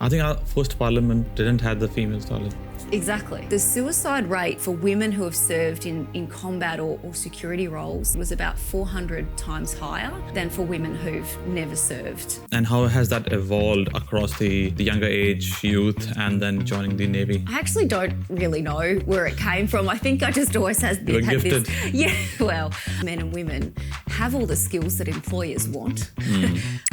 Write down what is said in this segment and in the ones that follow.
I think our first parliament didn't have the females, darling. Exactly. The suicide rate for women who have served in combat or security roles was about 400 times higher than for women who've never served. And how has that evolved across the younger age, youth, and then joining the Navy? I actually don't really know where it came from. I think I just always had gifted. this. Yeah, well, men and women have all the skills that employers want.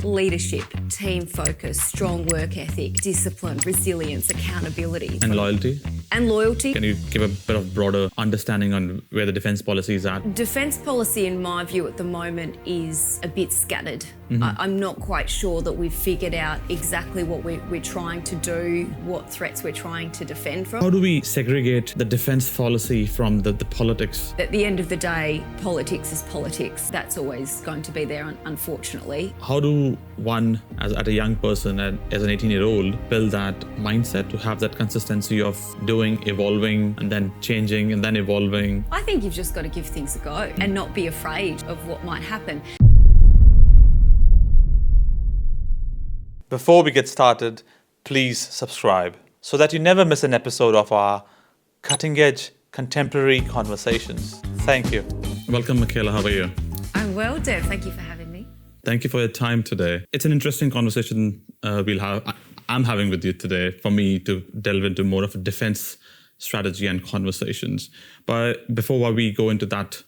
Leadership, team focus, strong work ethic, discipline, resilience, accountability. And loyalty? And loyalty. Can you give a bit of broader understanding on where the defence policy is at? Defence policy, in my view, at the moment is a bit scattered. I'm not quite sure that we've figured out exactly what we're trying to do, what threats we're trying to defend from. How do we segregate the defence policy from the politics? At the end of the day, politics is politics. That's always going to be there, unfortunately. How do one, as a young person, as an 18-year-old, build that mindset to have that consistency of doing, evolving, and then changing, and then evolving? I think you've just got to give things a go and not be afraid of what might happen. Before we get started, please subscribe so that you never miss an episode of our cutting-edge contemporary conversations. Thank you. Welcome, Miquela. How are you? I'm well, Dev. Thank you for having me. Thank you for your time today. It's an interesting conversation I'm having with you today for me to delve into more of a defense strategy and conversations. But before we go into that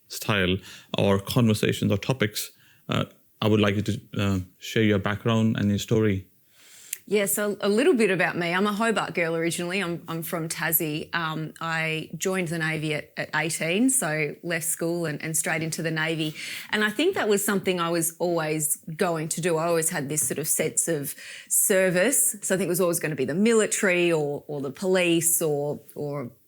style or conversations or topics, I would like you to share your background and your story. Yeah, so a little bit about me. I'm a Hobart girl originally. I'm from Tassie. I joined the Navy at 18, so left school and straight into the Navy. And I think that was something I was always going to do. I always had this sort of sense of service. So I think it was always going to be the military or the police or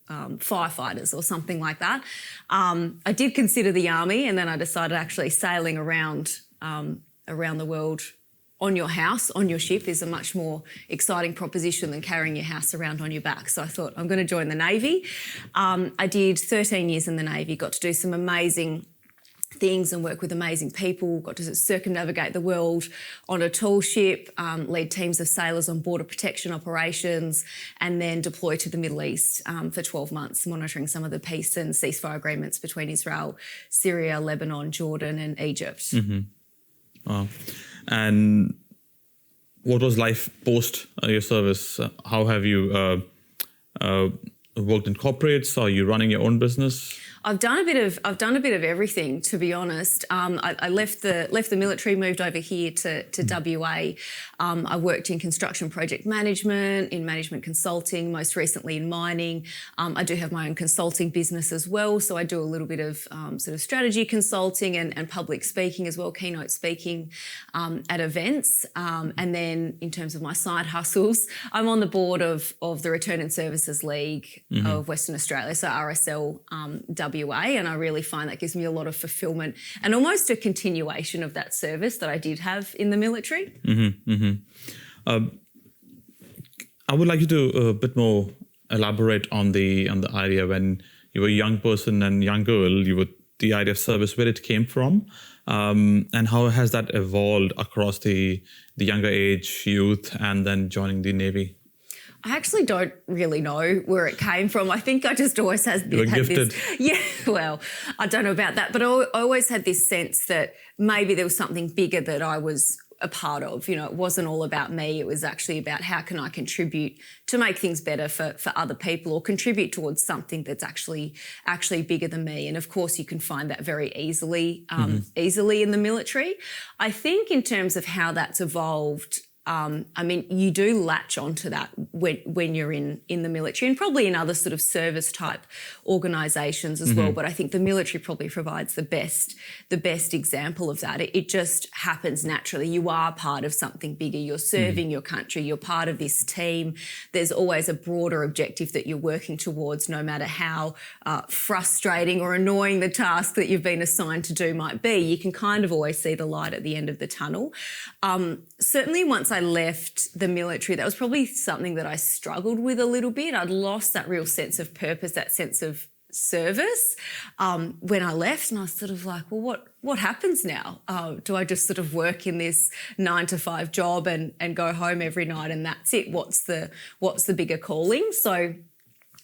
firefighters or something like that. I did consider the army, and then I decided actually sailing around the world on your house, on your ship, is a much more exciting proposition than carrying your house around on your back. So I thought, I'm going to join the Navy. I did 13 years in the Navy, got to do some amazing things and work with amazing people, got to circumnavigate the world on a tall ship, lead teams of sailors on border protection operations, and then deploy to the Middle East for 12 months, monitoring some of the peace and ceasefire agreements between Israel, Syria, Lebanon, Jordan and Egypt. Wow. And what was life post your service? How have you worked in corporates? Are you running your own business? I've done a bit of everything, to be honest. I left the military, moved over here to WA. I worked in construction project management, in management consulting, most recently in mining. I do have my own consulting business as well, so I do a little bit of sort of strategy consulting and public speaking as well, keynote speaking at events. And then in terms of my side hustles, I'm on the board of the Return and Services League of Western Australia, so RSL WA, and I really find that gives me a lot of fulfilment and almost a continuation of that service that I did have in the military. I would like you to a bit more elaborate on the idea when you were a young person and young girl, the idea of service, where it came from, and how has that evolved across the younger age, youth, and then joining the Navy? I actually don't really know where it came from. I think I just always had gifted. this. Yeah, well, I don't know about that, but I always had this sense that maybe there was something bigger that I was a part of. You know, it wasn't all about me. It was actually about how can I contribute to make things better for other people, or contribute towards something that's actually bigger than me. And of course, you can find that very easily in the military. I think in terms of how that's evolved, I mean, you do latch onto that when you're in the military, and probably in other sort of service type organisations as well. But I think the military probably provides the best example of that. It just happens naturally. You are part of something bigger. You're serving your country. You're part of this team. There's always a broader objective that you're working towards, no matter how frustrating or annoying the task that you've been assigned to do might be. You can kind of always see the light at the end of the tunnel. Certainly once I left the military, that was probably something that I struggled with a little bit. I'd lost that real sense of purpose, that sense of service when I left, and I was sort of like, well, what happens now? Do I just sort of work in this 9-to-5 job and go home every night and that's it? What's the bigger calling? So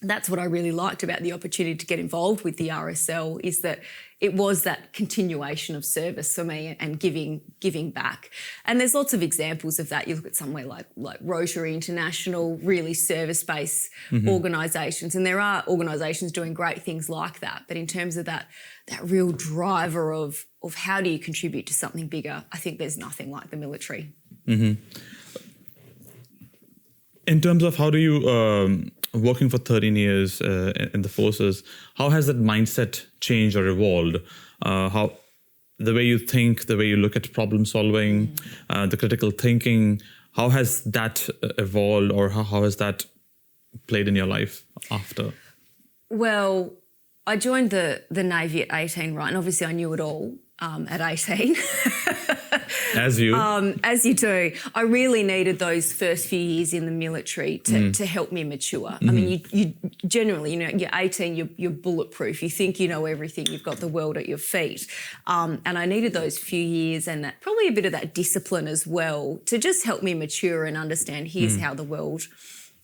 that's what I really liked about the opportunity to get involved with the RSL, is that it was that continuation of service for me and giving back. And there's lots of examples of that. You look at somewhere like Rotary International, really service-based organisations, and there are organisations doing great things like that. But in terms of that real driver of how do you contribute to something bigger, I think there's nothing like the military. Mm-hmm. In terms of how do you, working for 13 years in the forces, how has that mindset changed or evolved? How the way you think, the way you look at problem solving, the critical thinking, how has that evolved, or how has that played in your life after? Well, I joined the Navy at 18, right? And obviously I knew it all at 18. As you? As you do. I really needed those first few years in the military to help me mature. I mean, you generally, you're 18, you're bulletproof. You think you know everything. You've got the world at your feet. And I needed those few years and probably a bit of that discipline as well to just help me mature and understand here's how the world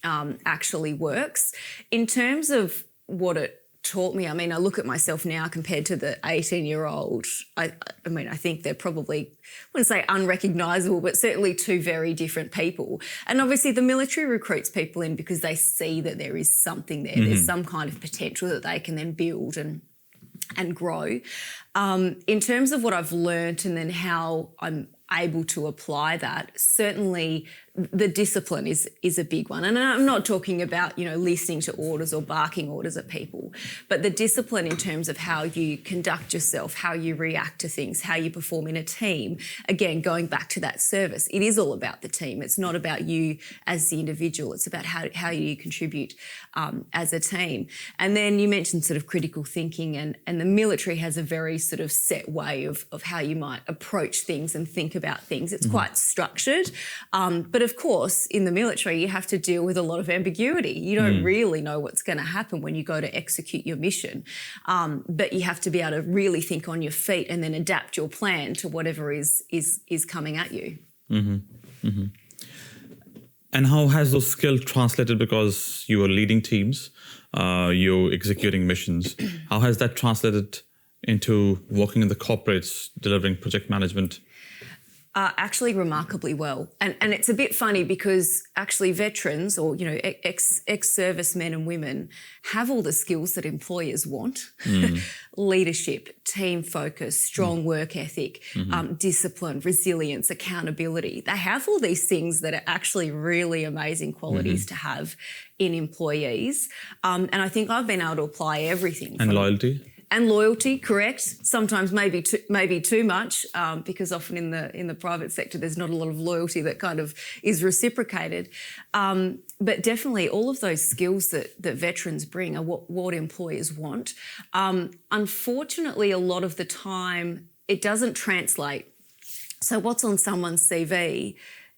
actually works. In terms of what it taught me, I mean, I look at myself now compared to the 18-year-old. I mean, I think they're probably, I wouldn't say unrecognisable, but certainly two very different people. And obviously the military recruits people in because they see that there is something there. There's some kind of potential that they can then build and grow. In terms of what I've learnt and then how I'm able to apply that, certainly the discipline is a big one. And I'm not talking about, listening to orders or barking orders at people, but the discipline in terms of how you conduct yourself, how you react to things, how you perform in a team. Again, going back to that service, it is all about the team. It's not about you as the individual. It's about how you contribute as a team. And then you mentioned sort of critical thinking, and the military has a very sort of set way of how you might approach things and think about things. It's quite structured. But of course, in the military, you have to deal with a lot of ambiguity. You don't really know what's going to happen when you go to execute your mission. But you have to be able to really think on your feet and then adapt your plan to whatever is coming at you. And how has those skills translated, because you are leading teams, you're executing missions? How has that translated into working in the corporates, delivering project management? Actually remarkably well. And it's a bit funny because actually veterans or, ex-servicemen and women have all the skills that employers want. Leadership, team focus, strong work ethic, discipline, resilience, accountability. They have all these things that are actually really amazing qualities to have in employees. And I think I've been able to apply everything. And loyalty? And loyalty, correct. Sometimes maybe too much, because often in the private sector there's not a lot of loyalty that kind of is reciprocated. But definitely all of those skills that veterans bring are what employers want. Unfortunately, a lot of the time it doesn't translate. So what's on someone's CV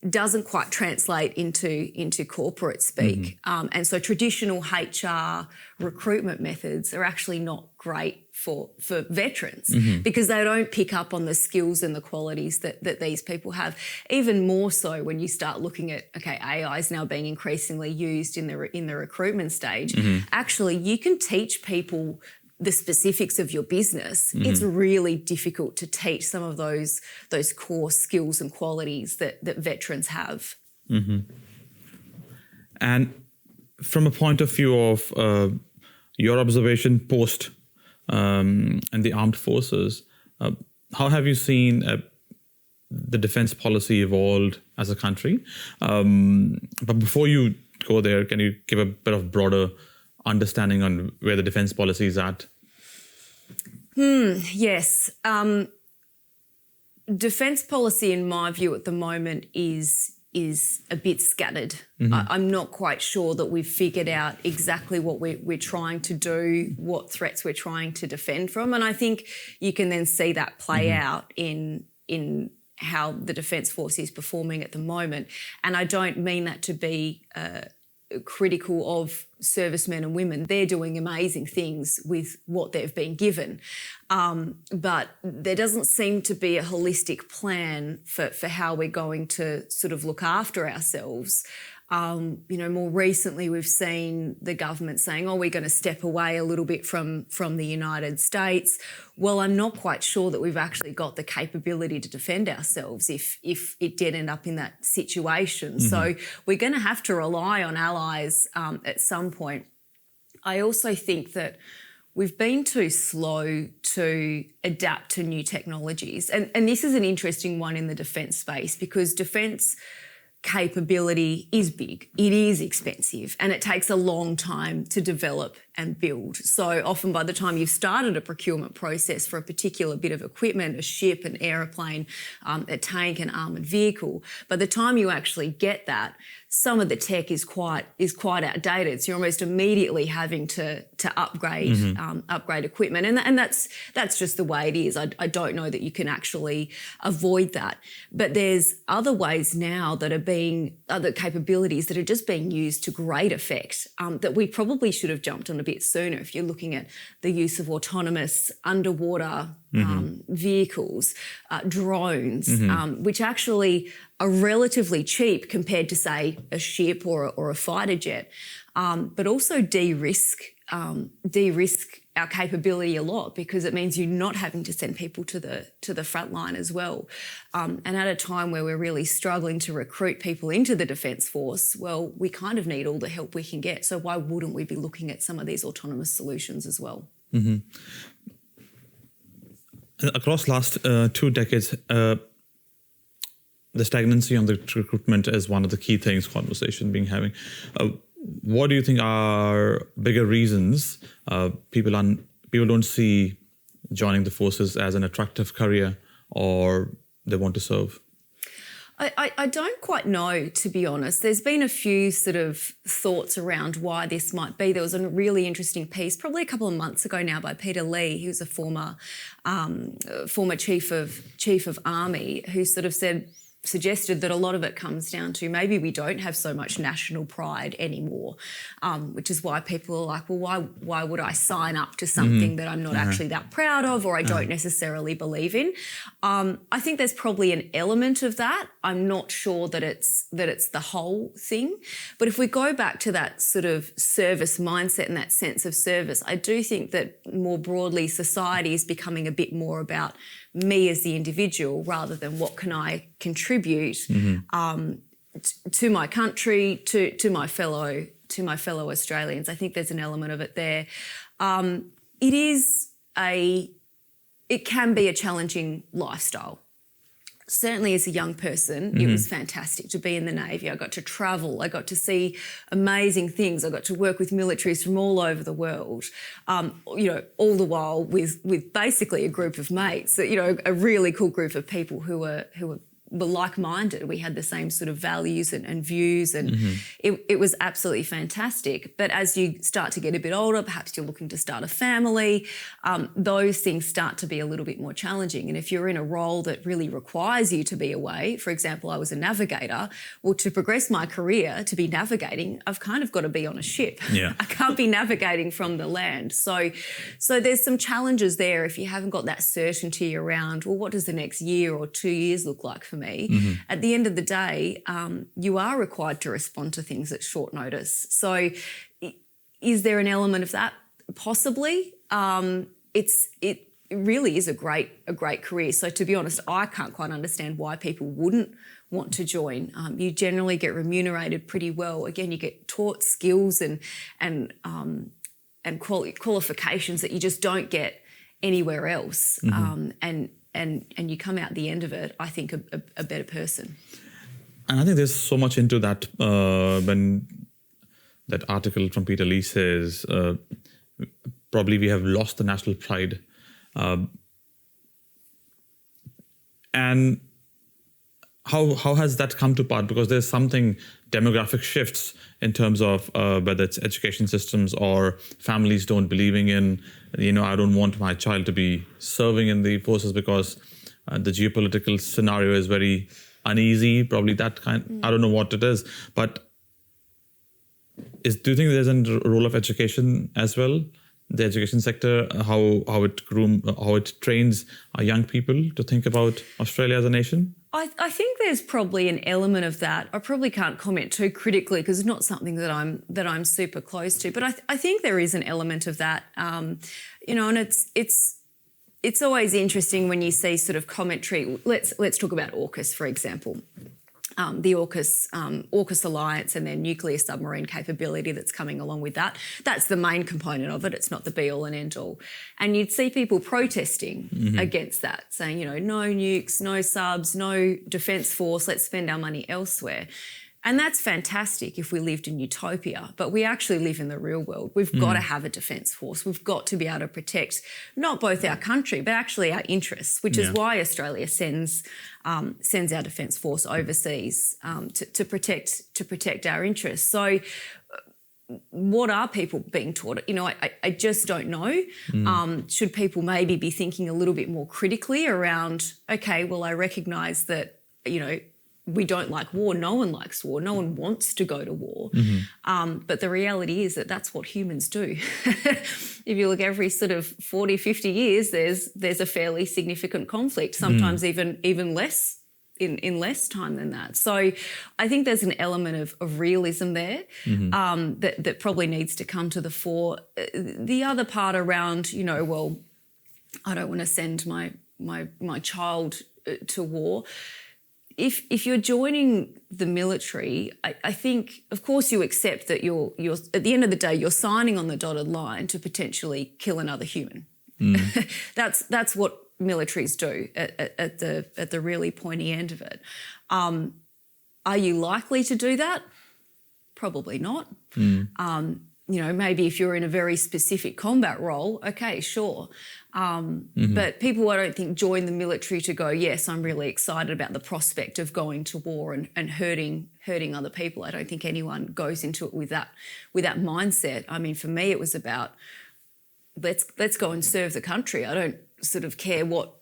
doesn't quite translate into corporate speak. And so traditional HR recruitment methods are actually not great for veterans because they don't pick up on the skills and the qualities that these people have. Even more so when you start looking at, AI is now being increasingly used in the recruitment stage. Actually, you can teach people the specifics of your business. It's really difficult to teach some of those core skills and qualities that veterans have. And from a point of view of your observation post and the armed forces, how have you seen the defense policy evolved as a country? But before you go there, can you give a bit of broader understanding on where the defense policy is at? Yes. Defense policy, in my view, at the moment is a bit scattered. I'm not quite sure that we've figured out exactly what we're trying to do, what threats we're trying to defend from. And I think you can then see that play out in how the Defence Force is performing at the moment. And I don't mean that to be critical of servicemen and women. They're doing amazing things with what they've been given. But there doesn't seem to be a holistic plan for how we're going to sort of look after ourselves. More recently we've seen the government saying, we're going to step away a little bit from the United States. Well, I'm not quite sure that we've actually got the capability to defend ourselves if it did end up in that situation. Mm-hmm. So we're going to have to rely on allies at some point. I also think that we've been too slow to adapt to new technologies. And this is an interesting one in the defence space, because defence capability is big, it is expensive, and it takes a long time to develop and build. So often by the time you've started a procurement process for a particular bit of equipment, a ship, an aeroplane, a tank, an armoured vehicle, by the time you actually get that, some of the tech is quite outdated. So you're almost immediately having to upgrade upgrade equipment, and that's just the way it is. I don't know that you can actually avoid that. But there's other ways now that other capabilities that are just being used to great effect that we probably should have jumped on a bit sooner. If you're looking at the use of autonomous underwater vehicles, drones, which actually are relatively cheap compared to, say, a ship or a fighter jet, but also de-risk our capability a lot, because it means you're not having to send people to the front line as well. And at a time where we're really struggling to recruit people into the Defence Force, well, we kind of need all the help we can get. So why wouldn't we be looking at some of these autonomous solutions as well? Mm-hmm. Across last 2 decades, the stagnancy on the recruitment is one of the key things conversation being having. What do you think are bigger reasons people don't see joining the forces as an attractive career, or they want to serve? I don't quite know, to be honest. There's been a few sort of thoughts around why this might be. There was a really interesting piece probably a couple of months ago now by Peter Lee. He was a former chief of army, who sort of suggested that a lot of it comes down to maybe we don't have so much national pride anymore, which is why people are like, well, why would I sign up to something that I'm not actually that proud of, or I don't necessarily believe in? I think there's probably an element of that. I'm not sure that it's the whole thing. But if we go back to that sort of service mindset and that sense of service, I do think that more broadly society is becoming a bit more about me as the individual rather than what can I contribute to my country, to my fellow Australians. I think there's an element of it there. It can be a challenging lifestyle. Certainly as a young person, it was fantastic to be in the Navy. I got to travel. I got to see amazing things. I got to work with militaries from all over the world, all the while with basically a group of mates, a really cool group of people who were like-minded. We had the same sort of values and views, and it was absolutely fantastic. But as you start to get a bit older, perhaps you're looking to start a family, those things start to be a little bit more challenging. And if you're in a role that really requires you to be away, for example, I was a navigator, well, to progress my career, to be navigating, I've kind of got to be on a ship. Yeah. I can't be navigating from the land. So there's some challenges there if you haven't got that certainty around, well, what does the next year or 2 years look like for me? At the end of the day, you are required to respond to things at short notice. So is there an element of that? Possibly. It really is a great career. So to be honest, I can't quite understand why people wouldn't want to join. You generally get remunerated pretty well. Again, you get taught skills and qualifications that you just don't get anywhere else. And you come out the end of it, I think, a better person. And I think there's so much into that when that article from Peter Lee says, probably we have lost the national pride. And how has that come to part? Because there's something demographic shifts in terms of whether it's education systems or families don't believing in, I don't want my child to be serving in the forces because the geopolitical scenario is very uneasy, probably that kind. I don't know what it is, but Do you think there's a role of education as well? The education sector, how it trains our young people to think about Australia as a nation? I think there's probably an element of that. I probably can't comment too critically because it's not something that I'm super close to. But I think there is an element of that, and it's always interesting when you see sort of commentary. Let's talk about AUKUS, for example. The AUKUS Alliance and their nuclear submarine capability that's coming along with that. That's the main component of it. It's not the be-all and end-all. And you'd see people protesting against that, saying, no nukes, no subs, no defence force, let's spend our money elsewhere. And that's fantastic if we lived in utopia, but we actually live in the real world. We've got to have a defence force. We've got to be able to protect not both our country, but actually our interests, which is why Australia sends our defence force overseas to protect our interests. So what are people being taught? I just don't know. Should people maybe be thinking a little bit more critically around, okay, well, I recognise that, we don't like war. No one likes war. No one wants to go to war. But the reality is that that's what humans do. If you look every sort of 40, 50 years, there's a fairly significant conflict, sometimes even less in less time than that. So I think there's an element of realism there that probably needs to come to the fore. The other part around, well, I don't want to send my child to war. If you're joining the military, I think, of course, you accept that you're at the end of the day, you're signing on the dotted line to potentially kill another human. That's what militaries do at the really pointy end of it. Are you likely to do that? Probably not. Maybe if you're in a very specific combat role, okay, sure. But people, I don't think, join the military to go, yes, I'm really excited about the prospect of going to war and hurting other people. I don't think anyone goes into it with that mindset. I mean, for me, it was about let's go and serve the country. I don't sort of care what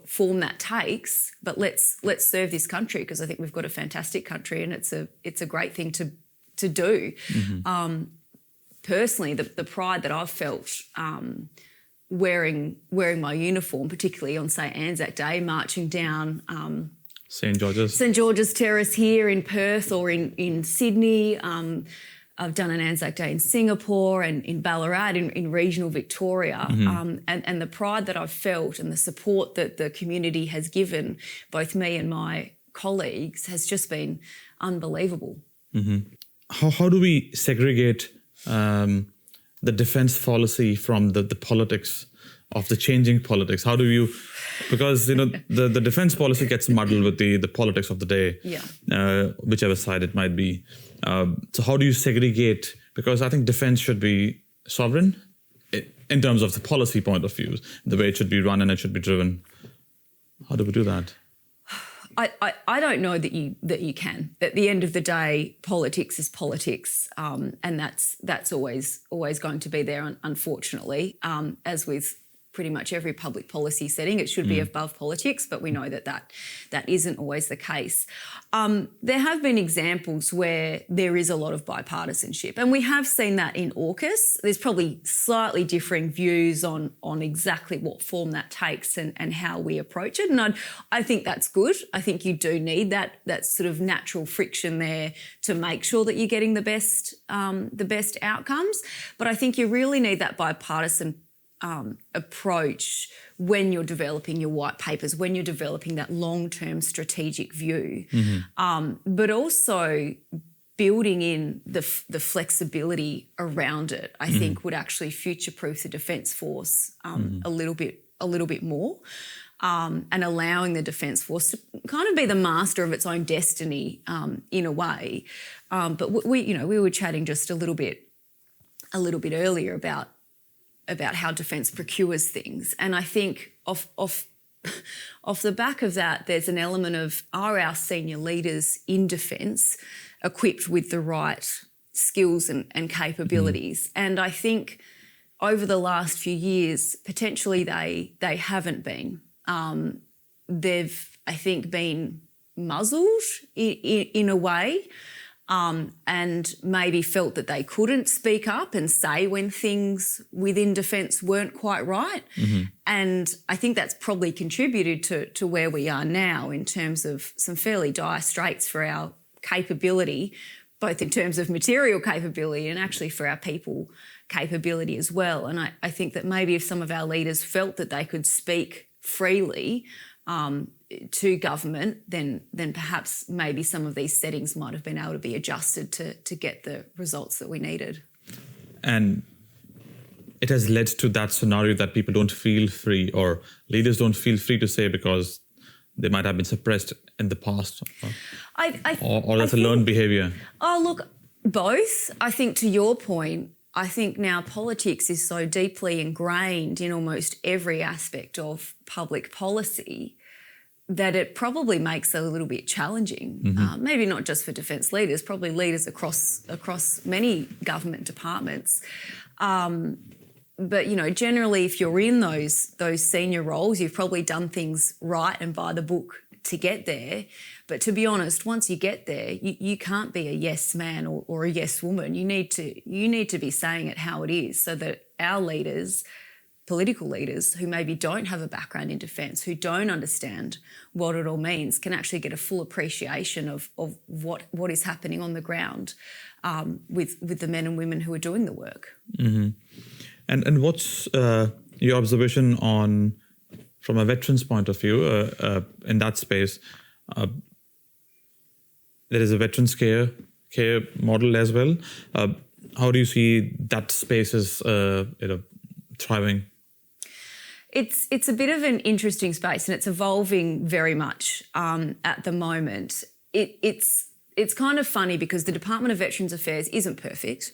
form that takes, but let's serve this country because I think we've got a fantastic country and it's a great thing to do. Personally, the pride that I've felt wearing my uniform, particularly on, say, Anzac Day, marching down St George's Terrace here in Perth or in Sydney. I've done an Anzac Day in Singapore and in Ballarat in regional Victoria. And the pride that I've felt and the support that the community has given both me and my colleagues has just been unbelievable. How do we segregate the defense policy from the politics of the changing politics? How do you, because the defense policy gets muddled with the politics of the day, whichever side it might be. So how do you segregate? Because I think defense should be sovereign in terms of the policy point of view, the way it should be run and it should be driven. How do we do that? I don't know that you can. At the end of the day, politics is politics, and that's always going to be there. Unfortunately, as with pretty much every public policy setting, it should be above politics, but we know that isn't always the case. There have been examples where there is a lot of bipartisanship, and we have seen that in AUKUS. There's probably slightly differing views on exactly what form that takes and how we approach it, and I think that's good. I think you do need that sort of natural friction there to make sure that you're getting the best outcomes. But I think you really need that bipartisan approach when you're developing your white papers, when you're developing that long-term strategic view, but also building in the flexibility around it, I think would actually future-proof the Defence Force a little bit more, and allowing the Defence Force to kind of be the master of its own destiny in a way. But we were chatting just a little bit earlier about how defence procures things. And I think off the back of that, there's an element of, are our senior leaders in defence equipped with the right skills and capabilities? And I think over the last few years, potentially they haven't been. They've, I think, been muzzled in a way. and maybe felt that they couldn't speak up and say when things within defence weren't quite right. And I think that's probably contributed to where we are now in terms of some fairly dire straits for our capability, both in terms of material capability and actually for our people capability as well. And I think that maybe if some of our leaders felt that they could speak freely to government, then perhaps maybe some of these settings might have been able to be adjusted to get the results that we needed. And it has led to that scenario that people don't feel free, or leaders don't feel free to say because they might have been suppressed in the past, or that's a learned behaviour. Oh, look, both. I think to your point, I think now politics is so deeply ingrained in almost every aspect of public policy that it probably makes it a little bit challenging. Maybe not just for defence leaders, probably leaders across many government departments. But, you know, generally if you're in those senior roles, you've probably done things right and by the book to get there. But to be honest, once you get there, you can't be a yes man or a yes woman. You need to be saying it how it is, so that our leaders, political leaders who maybe don't have a background in defence, who don't understand what it all means, can actually get a full appreciation of what is happening on the ground with the men and women who are doing the work. And what's your observation on, from a veteran's point of view, in that space? There is a veterans care model as well. How do you see that space as thriving? It's a bit of an interesting space, and it's evolving very much at the moment. It's kind of funny because the Department of Veterans Affairs isn't perfect,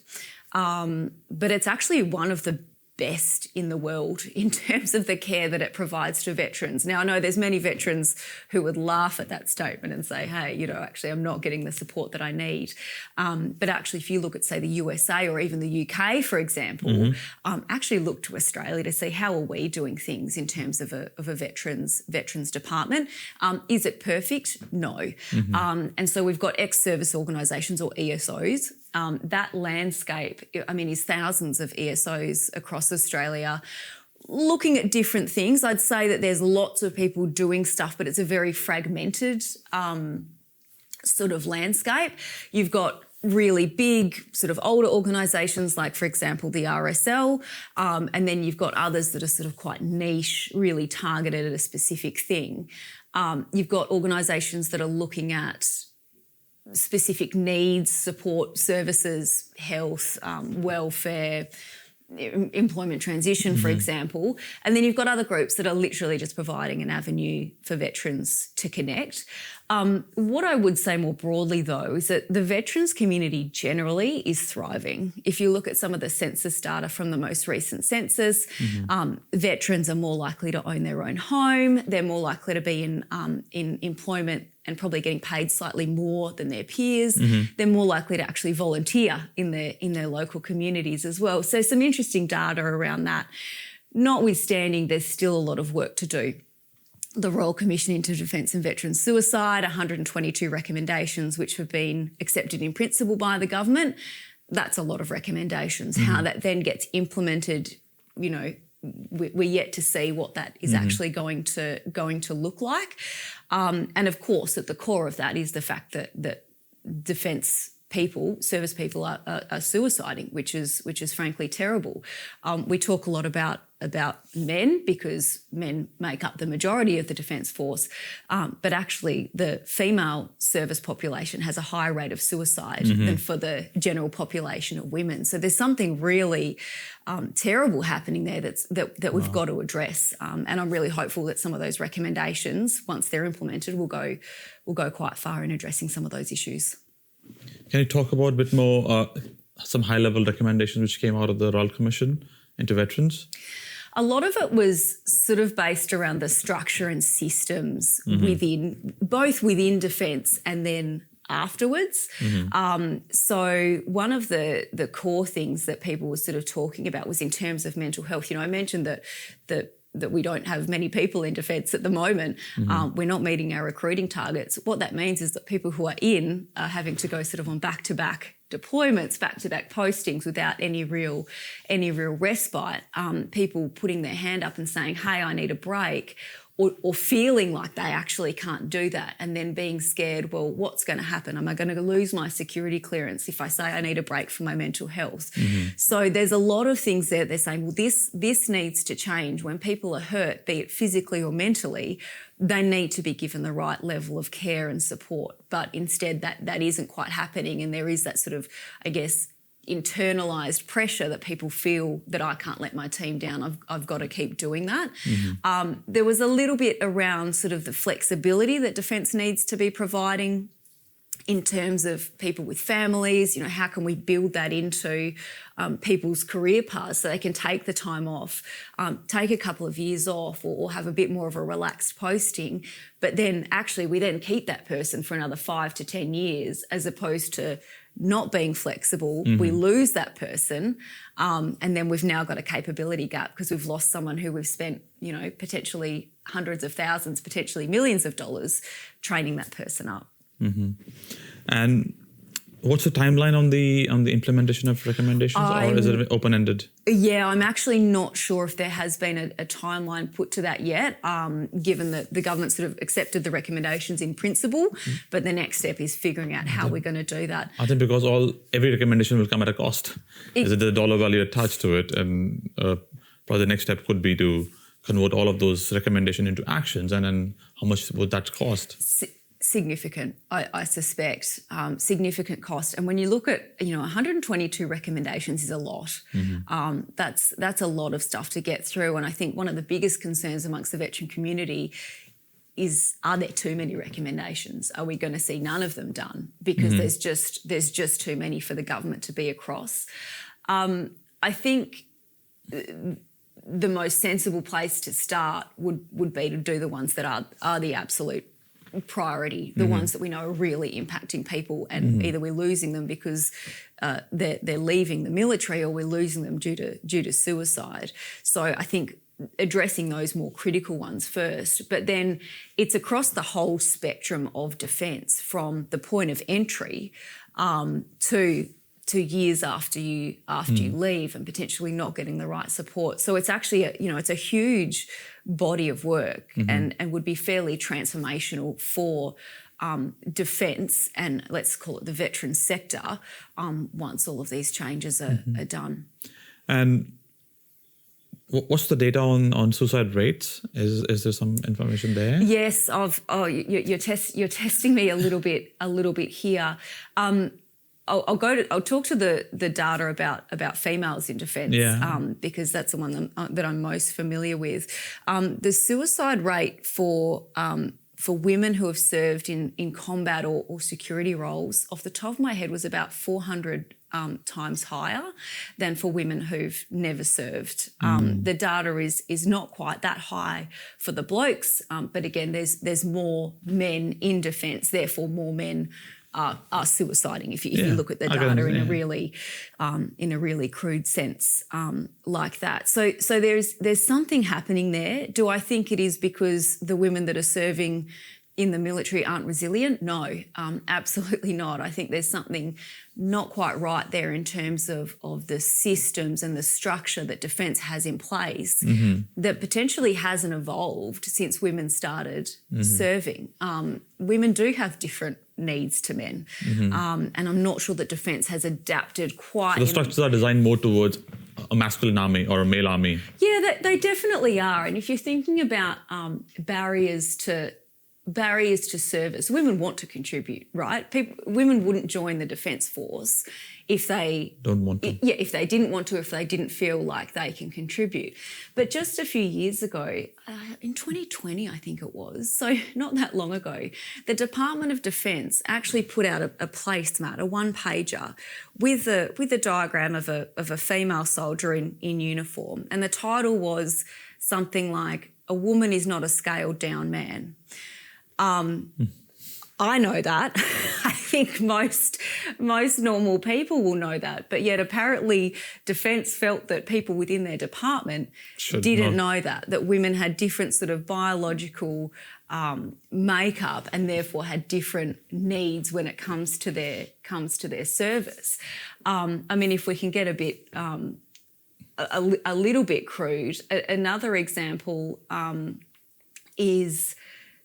but it's actually one of the best in the world in terms of the care that it provides to veterans. Now, I know there's many veterans who would laugh at that statement and say, hey, you know, actually I'm not getting the support that I need. But actually, if you look at, say, the USA or even the UK, for example, actually look to Australia to see how are we doing things in terms of a veterans department. Is it perfect? No. And so we've got ex-service organisations, or ESOs. That landscape, I mean, is thousands of ESOs across Australia looking at different things. I'd say that there's lots of people doing stuff, but it's a very fragmented sort of landscape. You've got really big sort of older organisations like, for example, the RSL, and then you've got others that are sort of quite niche, really targeted at a specific thing. You've got organisations that are looking at specific needs, support services, health, welfare, employment transition, for example. And then you've got other groups that are literally just providing an avenue for veterans to connect. What I would say more broadly, though, is that the veterans community generally is thriving. If you look at some of the census data from the most recent census, veterans are more likely to own their own home. They're more likely to be in employment and probably getting paid slightly more than their peers. They're more likely to actually volunteer in their local communities as well. So some interesting data around that. Notwithstanding, there's still a lot of work to do. The Royal Commission into Defence and Veterans Suicide, 122 recommendations which have been accepted in principle by the government. That's a lot of recommendations. How that then gets implemented, you know, we're yet to see what that is actually going to look like. And of course, at the core of that is the fact that defence people, service people are suiciding, which is frankly terrible. We talk a lot about men because men make up the majority of the Defence Force, but actually the female service population has a higher rate of suicide than for the general population of women. So there's something really terrible happening there that we've got to address. And I'm really hopeful that some of those recommendations, once they're implemented, will go quite far in addressing some of those issues. Can you talk about a bit more, some high-level recommendations which came out of the Royal Commission into veterans? A lot of it was sort of based around the structure and systems both within defence and then afterwards. So one of the core things that people were sort of talking about was in terms of mental health. You know, I mentioned that that we don't have many people in defence at the moment. We're not meeting our recruiting targets. What that means is that people who are in are having to go sort of on back-to-back deployments, back-to-back postings without any real respite. People putting their hand up and saying, hey, I need a break, or feeling like they actually can't do that, and then being scared, well, what's going to happen? Am I going to lose my security clearance if I say I need a break for my mental health? So there's a lot of things there. They're saying, well, this needs to change. When people are hurt, be it physically or mentally, they need to be given the right level of care and support. But instead that isn't quite happening, and there is that sort of, I guess, internalised pressure that people feel that I can't let my team down. I've got to keep doing that. There was a little bit around sort of the flexibility that Defence needs to be providing in terms of people with families. You know, how can we build that into people's career paths so they can take the time off, take a couple of years off, or have a bit more of a relaxed posting, but then actually we then keep that person for another 5 to 10 years, as opposed to not being flexible. We lose that person, and then we've now got a capability gap because we've lost someone who we've spent, you know, potentially hundreds of thousands, potentially millions of dollars training that person up. And what's the timeline on the implementation of recommendations, or is it open-ended? Yeah, I'm actually not sure if there has been a timeline put to that yet, given that the government sort of accepted the recommendations in principle, but the next step is figuring out how we're going to do that. I think because every recommendation will come at a cost. Is it the dollar value attached to it? And probably the next step could be to convert all of those recommendations into actions, and then how much would that cost? Significant, I suspect, significant cost. And when you look at, 122 recommendations is a lot. That's a lot of stuff to get through. And I think one of the biggest concerns amongst the veteran community is, are there too many recommendations? Are we going to see none of them done? Because there's just too many for the government to be across. I think the most sensible place to start would be to do the ones that are the absolute priority, the ones that we know are really impacting people, and either we're losing them because they're leaving the military, or we're losing them due to suicide. So I think addressing those more critical ones first, but then it's across the whole spectrum of defence, from the point of entry to years after you leave, and potentially not getting the right support. So it's actually it's a huge body of work, and would be fairly transformational for defence, and let's call it the veteran sector, once all of these changes are done. And what's the data on suicide rates? Is there some information there? Yes, you're testing me a little bit here. I'll talk to the data about females in defence, because that's the one that I'm most familiar with. The suicide rate for women who have served in combat or security roles, off the top of my head, was about 400 times higher than for women who've never served. The data is not quite that high for the blokes, but again, there's more men in defence, therefore more men are suiciding if you look at the data in a really crude sense, like that. So there's something happening there. Do I think it is because the women that are serving in the military aren't resilient? No, absolutely not. I think there's something not quite right there in terms of the systems and the structure that defence has in place that potentially hasn't evolved since women started serving. Women do have different needs to men, and I'm not sure that defence has adapted quite. So the structures are designed more towards a masculine army or a male army. Yeah, they definitely are. And if you're thinking about barriers to service, women want to contribute, right? Women wouldn't join the Defence Force if they don't want to. Yeah, if they didn't want to, if they didn't feel like they can contribute. But just a few years ago, in 2020, I think it was, so not that long ago, the Department of Defence actually put out a placemat, a one-pager, with a diagram of a female soldier in uniform, and the title was something like, "A woman is not a scaled-down man." I know that. I think most normal people will know that. But yet apparently Defence felt that people within their department didn't know that women had different sort of biological makeup and therefore had different needs when it comes to their service. I mean, if we can get a bit a little bit crude, another example is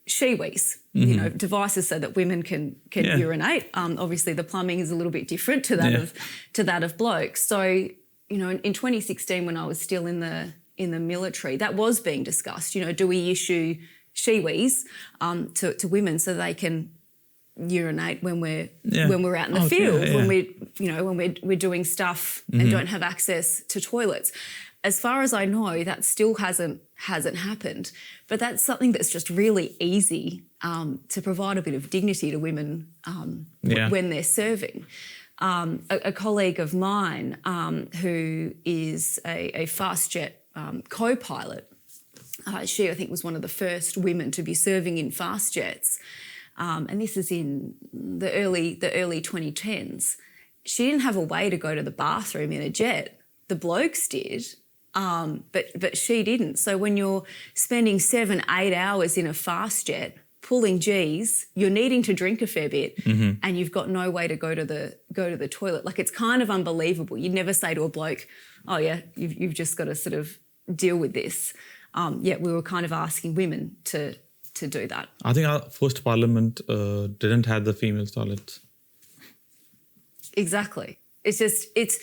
Shiwis, you know, devices so that women can urinate. Obviously, the plumbing is a little bit different to that of blokes. So, you know, in 2016, when I was still in the military, that was being discussed. You know, do we issue Shiwis to women so they can urinate when we're out in the field, when we're doing stuff and don't have access to toilets. As far as I know, that still hasn't happened. But that's something that's just really easy to provide a bit of dignity to women when they're serving. A colleague of mine who is a fast jet co-pilot, she, I think, was one of the first women to be serving in fast jets. And this is in the early 2010s. She didn't have a way to go to the bathroom in a jet. The blokes did, but she didn't. So when you're spending 7-8 hours in a fast jet pulling G's, you're needing to drink a fair bit, and you've got no way to go to the toilet. Like, it's kind of unbelievable. You'd never say to a bloke, "Oh yeah, you've just got to sort of deal with this." Yet we were kind of asking women to do that. I think our first parliament didn't have the female toilets. Exactly. It's just it's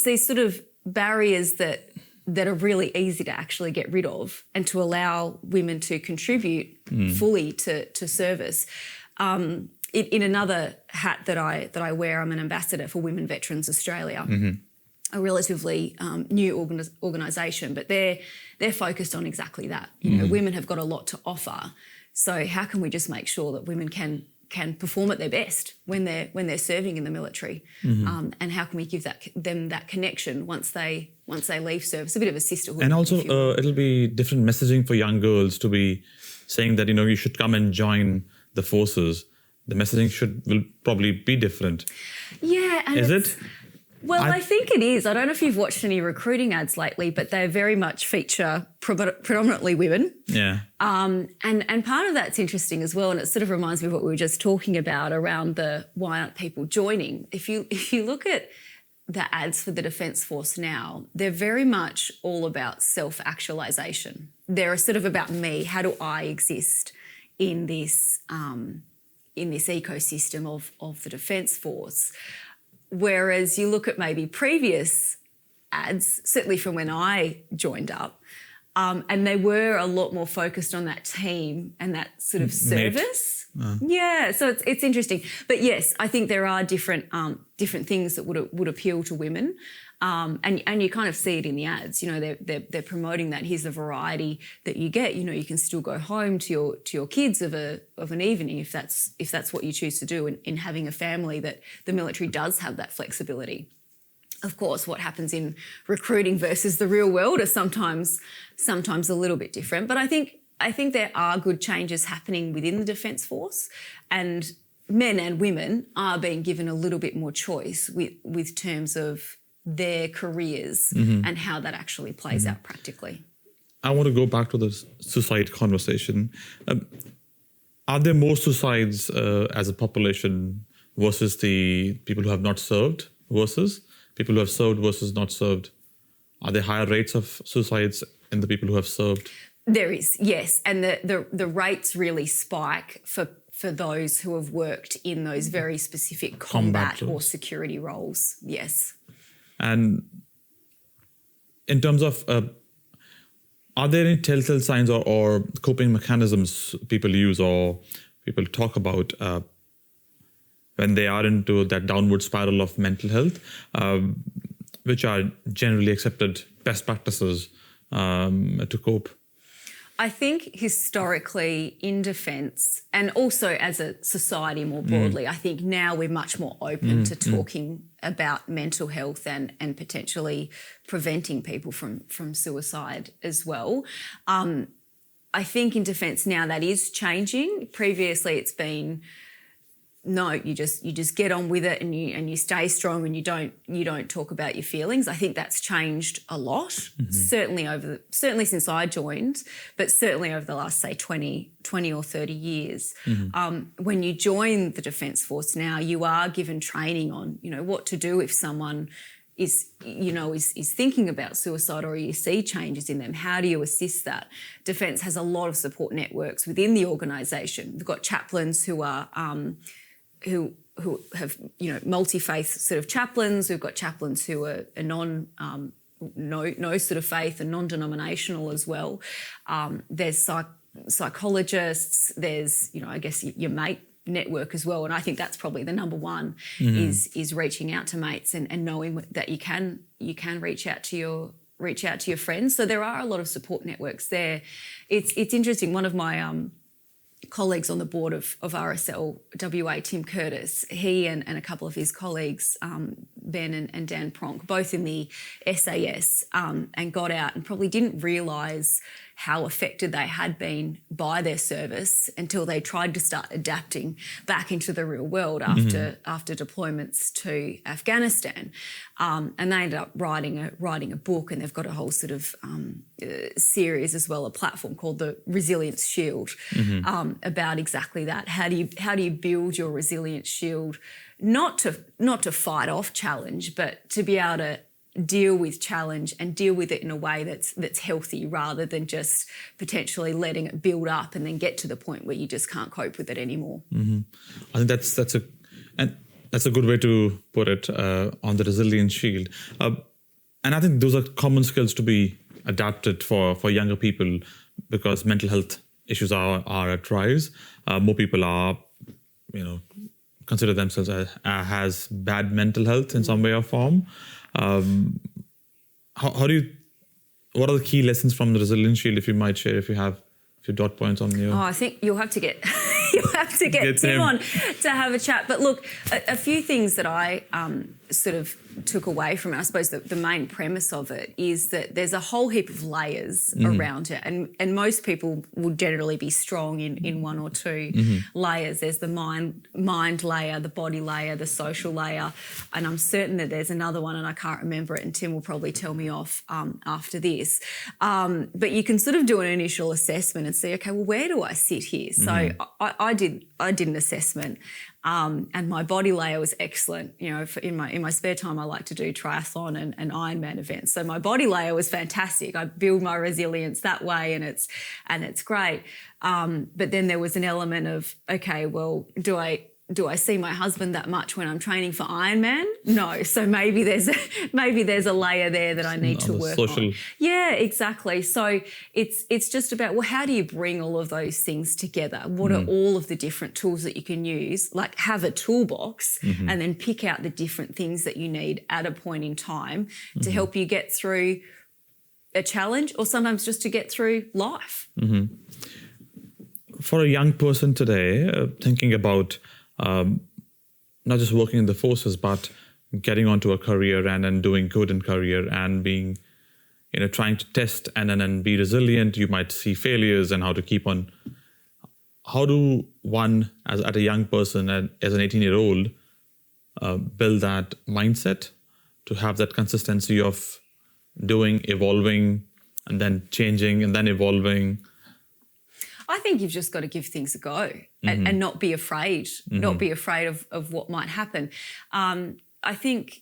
these sort of barriers that are really easy to actually get rid of and to allow women to contribute fully to service. In another hat that I wear, I'm an ambassador for Women Veterans Australia. A relatively new organisation, but they're focused on exactly that. You know, women have got a lot to offer. So how can we just make sure that women can perform at their best when they're serving in the military, and how can we give them that connection once they leave service? A bit of a sisterhood. And also, it'll be different messaging for young girls to be saying that, you know, you should come and join the forces. The messaging will probably be different. Yeah, and is it? Well, I think it is. I don't know if you've watched any recruiting ads lately, but they very much feature predominantly women. Yeah. And part of that's interesting as well, and it sort of reminds me of what we were just talking about around the why aren't people joining. If you look at the ads for the Defence Force now, they're very much all about self-actualisation. They're sort of about me. How do I exist in this ecosystem of the Defence Force? Whereas you look at maybe previous ads, certainly from when I joined up, and they were a lot more focused on that team and that sort of service. Yeah, so it's interesting. But yes, I think there are different things that would appeal to women, and you kind of see it in the ads. You know, they're promoting that. Here's the variety that you get. You know, you can still go home to your kids of an evening if that's what you choose to do. In having a family, that the military does have that flexibility. Of course, what happens in recruiting versus the real world is sometimes a little bit different. But I think there are good changes happening within the Defence Force, and men and women are being given a little bit more choice with terms of their careers and how that actually plays out practically. I want to go back to the suicide conversation. Are there more suicides as a population versus the people who have not served versus people who have served versus not served? Are there higher rates of suicides in the people who have served? There is, yes. And the rates really spike for those who have worked in those very specific combat or security roles, yes. And in terms of, are there any telltale signs or coping mechanisms people use or people talk about when they are into that downward spiral of mental health, which are generally accepted best practices to cope? I think historically in defence, and also as a society more broadly, I think now we're much more open to talking about mental health and potentially preventing people from suicide as well. I think in defence now that is changing. Previously it's been no, you just get on with it and you stay strong and you don't talk about your feelings. I think that's changed a lot, certainly since I joined, but certainly over the last, say, 20 or 30 years. When you join the Defence Force now, you are given training on, what to do if someone is thinking about suicide or you see changes in them. How do you assist that? Defence has a lot of support networks within the organisation. We've got chaplains who are who have multi-faith sort of chaplains. We've got chaplains who are no sort of faith and non-denominational as well. There's psychologists. There's I guess your mate network as well, and I think that's probably the number one is reaching out to mates and knowing that you can reach out to your friends. So there are a lot of support networks there. It's interesting. One of my colleagues on the board of RSL WA, Tim Curtis, he and a couple of his colleagues, Ben and Dan Pronk, both in the SAS, and got out and probably didn't realise how affected they had been by their service until they tried to start adapting back into the real world after deployments to Afghanistan. And they ended up writing a book, and they've got a whole sort of series as well, a platform called the Resilience Shield, about exactly that. How do you build your resilience shield, not to fight off challenge, but to be able to deal with challenge and deal with it in a way that's healthy, rather than just potentially letting it build up and then get to the point where you just can't cope with it anymore. I think that's a good way to put it, on the resilience shield. And I think those are common skills to be adapted for younger people, because mental health issues are at rise. More people are, consider themselves as bad mental health in some way or form. What are the key lessons from the Resilience Shield, if you might share, if you have a few dot points on you? I think you'll have to get Tim on to have a chat. But look, a few things that I sort of took away from it, I suppose the main premise of it is that there's a whole heap of layers around it, and most people will generally be strong in one or two layers. There's the mind layer, the body layer, the social layer, and I'm certain that there's another one, and I can't remember it, and Tim will probably tell me off after this. But you can sort of do an initial assessment and see, okay, well, where do I sit here? So I did an assessment. And my body layer was excellent. In my spare time, I like to do triathlon and Ironman events. So my body layer was fantastic. I build my resilience that way, and it's great. But then there was an element of, okay, well, do I see my husband that much when I'm training for Ironman? No. So maybe there's a layer there that I need to work on. Yeah, exactly. So it's just about, well, how do you bring all of those things together? What are all of the different tools that you can use? Like, have a toolbox and then pick out the different things that you need at a point in time to help you get through a challenge, or sometimes just to get through life. For a young person today, thinking about not just working in the forces, but getting onto a career and then doing good in career and being, trying to test and then be resilient. You might see failures and how to keep on. How do one, as a young person, as an 18-year-old, build that mindset to have that consistency of doing, evolving, and then changing and then evolving? I think you've just got to give things a go and not be afraid, not be afraid of what might happen. I think,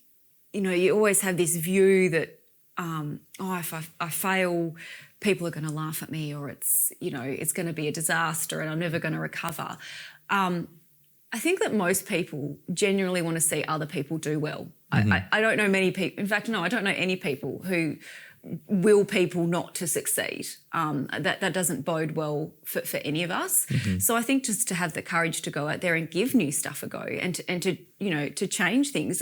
you always have this view that, if I fail, people are going to laugh at me, or it's going to be a disaster and I'm never going to recover. I think that most people genuinely want to see other people do well. I don't know many people. In fact, no, I don't know any people who will people not to succeed. That doesn't bode well for any of us. So I think just to have the courage to go out there and give new stuff a go, and to change things.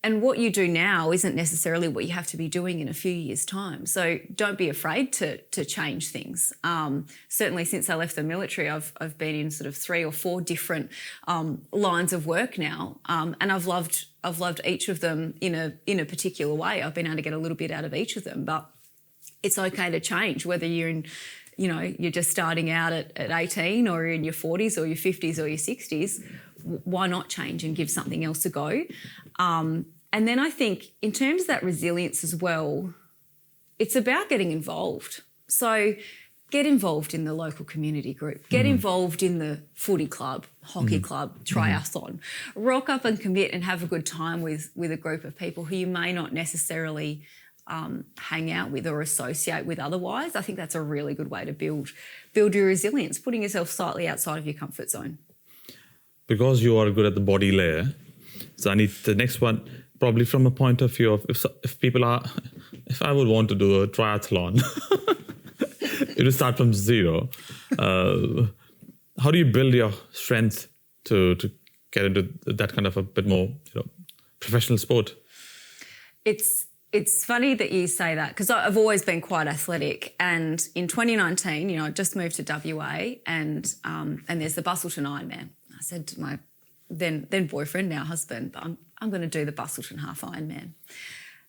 And what you do now isn't necessarily what you have to be doing in a few years' time. So don't be afraid to change things. Certainly since I left the military, I've been in sort of 3 or 4 different lines of work now, and I've loved each of them in a particular way. I've been able to get a little bit out of each of them, but it's okay to change, whether you're you're just starting out at 18, or you're in your 40s or your 50s or your 60s. why not change and give something else a go? And then I think in terms of that resilience as well, it's about getting involved. So get involved in the local community group, get involved in the footy club, hockey club, triathlon, rock up and commit and have a good time with a group of people who you may not necessarily hang out with or associate with otherwise. I think that's a really good way to build your resilience, putting yourself slightly outside of your comfort zone. Because you are good at the body layer, so I need the next one, probably from a point of view of if I would want to do a triathlon, it will start from zero. How do you build your strength to get into that kind of a bit more, professional sport? It's funny that you say that because I've always been quite athletic, and in 2019, I just moved to WA, and there's the Bustleton Ironman. I said to my then boyfriend, now husband, I'm going to do the Bustleton Half Ironman.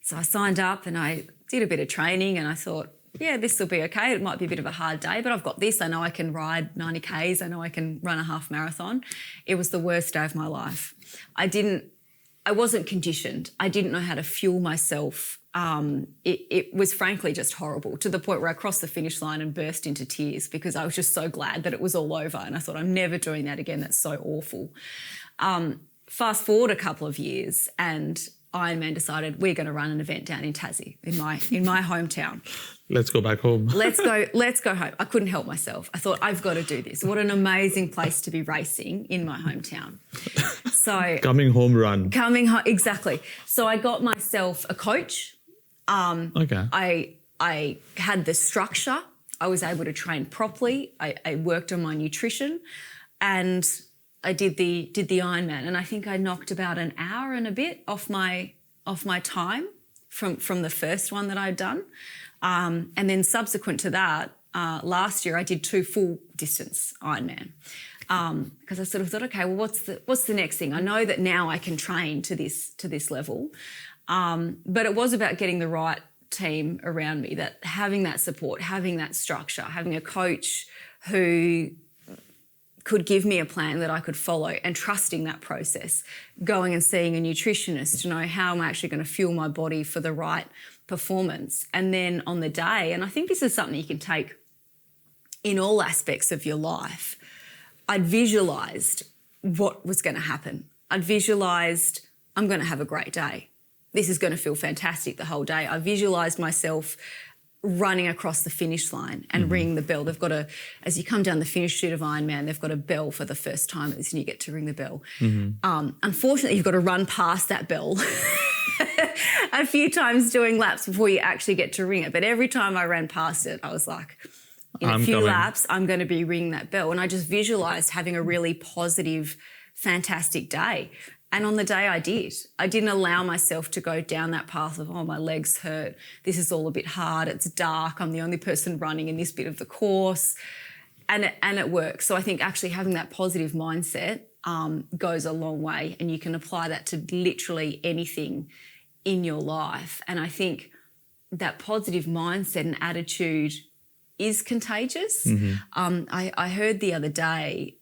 So I signed up and I did a bit of training, and I thought, yeah, this will be okay. It might be a bit of a hard day, but I've got this. I know I can ride 90 Ks. I know I can run a half marathon. It was the worst day of my life. I wasn't conditioned. I didn't know how to fuel myself. It was frankly just horrible, to the point where I crossed the finish line and burst into tears because I was just so glad that it was all over. And I thought, I'm never doing that again. That's so awful. Fast forward a couple of years, and Ironman decided we're going to run an event down in Tassie, in my hometown. Let's go back home. Let's go home. I couldn't help myself. I thought, I've got to do this. What an amazing place to be racing in my hometown. So coming home run. Coming home, exactly. So I got myself a coach. Okay. I had the structure. I was able to train properly. I worked on my nutrition, and I did the Ironman. And I think I knocked about an hour and a bit off my time from the first one that I'd done. And then subsequent to that, last year I did 2 full distance Ironman. Because I sort of thought, okay, well, what's the next thing? I know that now I can train to this level. But it was about getting the right team around me, that having that support, having that structure, having a coach who could give me a plan that I could follow, and trusting that process, going and seeing a nutritionist to know how I'm actually going to fuel my body for the right performance. And then on the day, and I think this is something you can take in all aspects of your life, I'd visualised what was going to happen. I'd visualised I'm going to have a great day. This is going to feel fantastic the whole day. I visualised myself running across the finish line and ringing the bell. They've got as you come down the finish chute of Ironman, they've got a bell for the first time, and you get to ring the bell. Unfortunately, you've got to run past that bell a few times doing laps before you actually get to ring it. But every time I ran past it, I was like, in a few laps, I'm going to be ringing that bell. And I just visualised having a really positive, fantastic day. And on the day I didn't allow myself to go down that path of, oh, my legs hurt, this is all a bit hard, it's dark, I'm the only person running in this bit of the course. And it works. So I think actually having that positive mindset goes a long way, and you can apply that to literally anything in your life. And I think that positive mindset and attitude is contagious. I heard the other day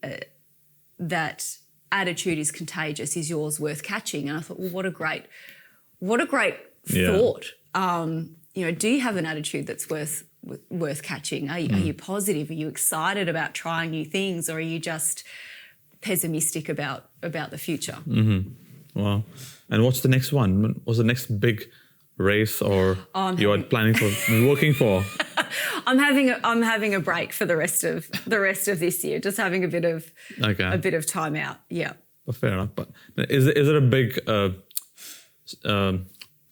that attitude is contagious, is yours worth catching? And I thought, well, what a great thought. Do you have an attitude that's worth catching? Are you positive? Are you excited about trying new things, or are you just pessimistic about the future? Wow. And what's the next one? What's the next big race or you are planning for, working for? I'm having a break for the rest of this year, just having a bit of time out. Yeah. Well, fair enough. But is it a big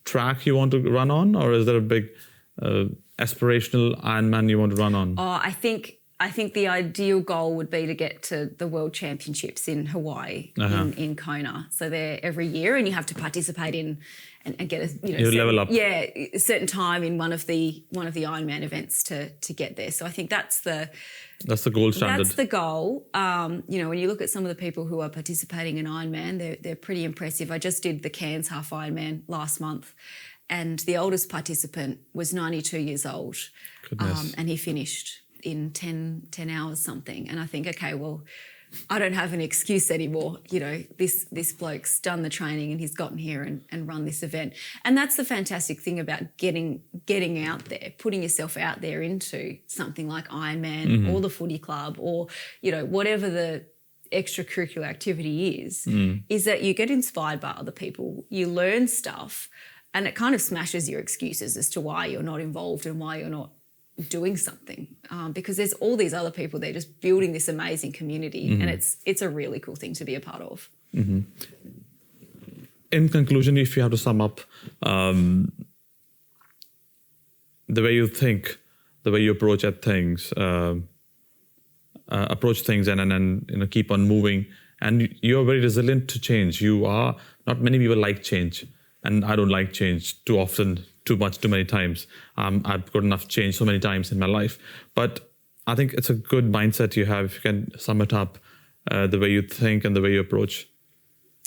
track you want to run on, or is there a big aspirational Ironman you want to run on? Oh, I think the ideal goal would be to get to the World Championships in Hawaii, in Kona. So they're every year, and you have to participate in and get a level up. Yeah, a certain time in one of the Ironman events to get there. So I think that's the gold standard. That's the goal. When you look at some of the people who are participating in Ironman, they're pretty impressive. I just did the Cairns Half Ironman last month, and the oldest participant was 92 years old. Goodness. And he finished in 10 hours something. And I think, okay, well, I don't have an excuse anymore. You know, this bloke's done the training and he's gotten here and run this event. And that's the fantastic thing about getting out there, putting yourself out there into something like Ironman or the footy club or, you know, whatever the extracurricular activity is that you get inspired by other people, you learn stuff, and it kind of smashes your excuses as to why you're not involved and why you're not doing something, because there's all these other people there just building this amazing community, and it's a really cool thing to be a part of. In conclusion, if you have to sum up the way you think, the way you approach things, and you know, keep on moving, and you're very resilient to change. You are not many people like change, and I don't like change too often. Too many times. I've got enough change so many times in my life. But I think it's a good mindset you have if you can sum it up, the way you think and the way you approach.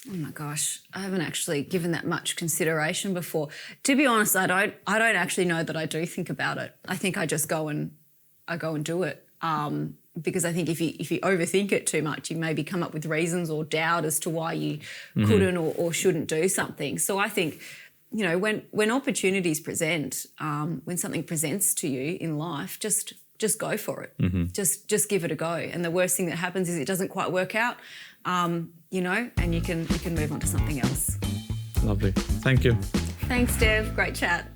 Oh my gosh, I haven't actually given that much consideration before. To be honest, I don't actually know that I do think about it. I think I just go and do it. Because I think if you overthink it too much, you maybe come up with reasons or doubt as to why you couldn't or shouldn't do something. So I think, you know, when opportunities present, when something presents to you in life, just go for it. Just give it a go. And the worst thing that happens is it doesn't quite work out, you know, and you can move on to something else. Lovely. Thank you. Thanks, Dev. Great chat.